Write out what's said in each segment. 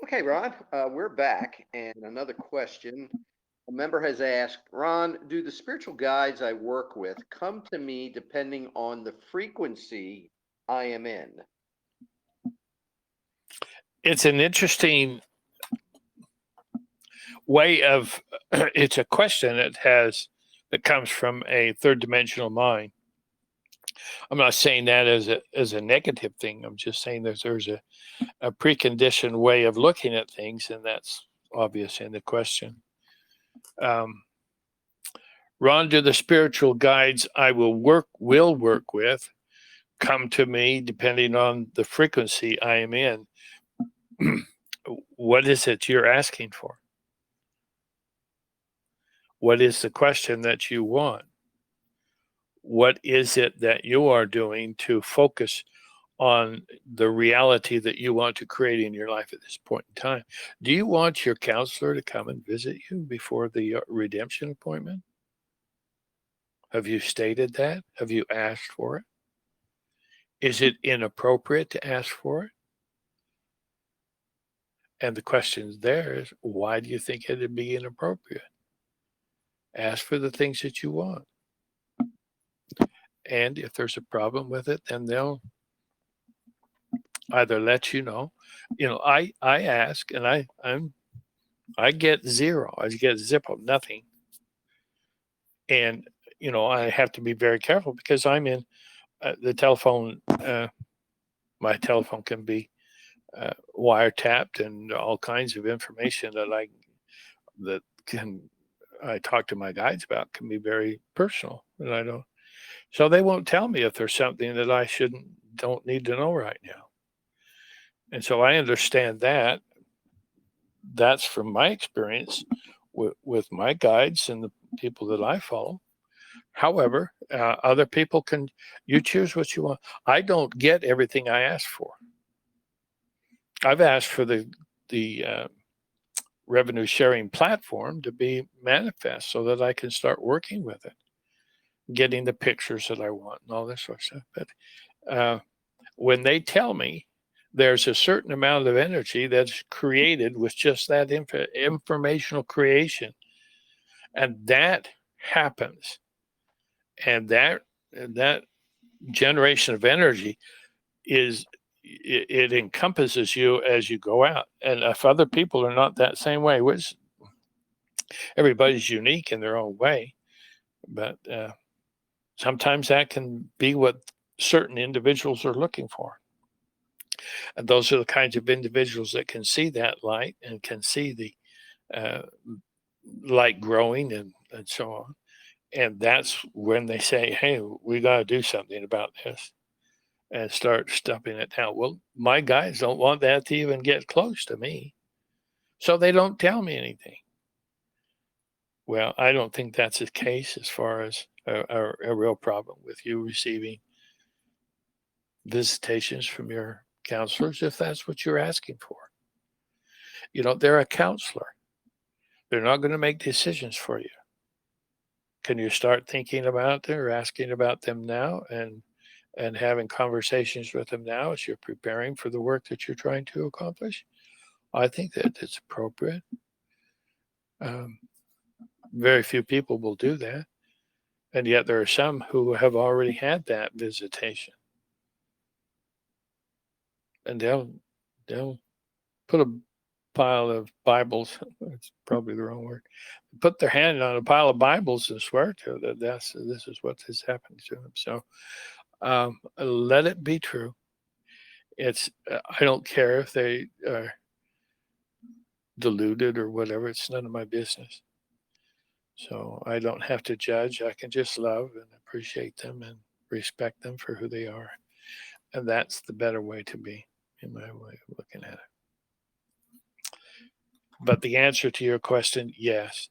Okay, Ron, we're back. And another question. A member has asked, Ron, do the spiritual guides I work with come to me depending on the frequency I am in? It's an interesting way of, it's a question that comes from a third dimensional mind. I'm not saying that as a negative thing. I'm just saying that there's a preconditioned way of looking at things, and that's obvious in the question. Um, Ron, do the spiritual guides I will work with come to me depending on the frequency I am in? What is it you're asking for? What is the question that you want? What is it that you are doing to focus on the reality that you want to create in your life at this point in time? Do you want your counselor to come and visit you before the redemption appointment? Have you stated that? Have you asked for it? Is it inappropriate to ask for it? And the question there is, why do you think it'd be inappropriate? Ask for the things that you want. And if there's a problem with it, then they'll either let you know. I ask and I get zero. I get zippo, nothing. And I have to be very careful because I'm in the telephone. My telephone can be wiretapped, and all kinds of information that can I talk to my guides about can be very personal, and I don't. So they won't tell me if there's something that I don't need to know right now. And so I understand that. That's from my experience with my guides and the people that I follow. However, other people can, you choose what you want. I don't get everything I ask for. I've asked for the revenue sharing platform to be manifest so that I can start working with it, getting the pictures that I want and all this sort of stuff. But when they tell me there's a certain amount of energy that's created with just that informational creation, and that happens, and that generation of energy is it encompasses you as you go out. And if other people are not that same way, which everybody's unique in their own way, but sometimes that can be what certain individuals are looking for. And those are the kinds of individuals that can see that light and can see the uh, light growing and so on. And that's when they say, hey, we got to do something about this and start stumping it down. Well, my guys don't want that to even get close to me. So they don't tell me anything. Well, I don't think that's the case as far as a real problem with you receiving visitations from your counselors if that's what you're asking for. They're a counselor. They're not going to make decisions for you. Can you start thinking about them or asking about them now and having conversations with them now as you're preparing for the work that you're trying to accomplish? I think that it's appropriate. Um, Very few people will do that. And yet there are some who have already had that visitation. And they'll put a pile of Bibles, that's probably the wrong word, put their hand on a pile of Bibles and swear to that this is what is happening to them. So let it be true. I don't care if they are deluded or whatever. It's none of my business. So I don't have to judge. I can just love and appreciate them and respect them for who they are. And that's the better way to be, in my way of looking at it. But the answer to your question, yes,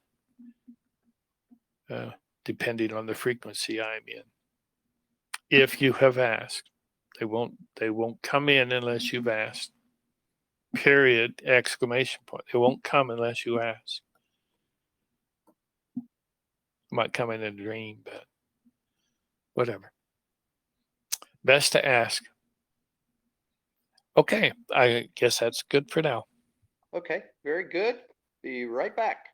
uh, depending on the frequency I'm in. If you have asked, they won't come in unless you've asked. Period! Exclamation point. They won't come unless you ask. Might come in a dream, but whatever. Best to ask. Okay, I guess that's good for now. Okay, very good. Be right back.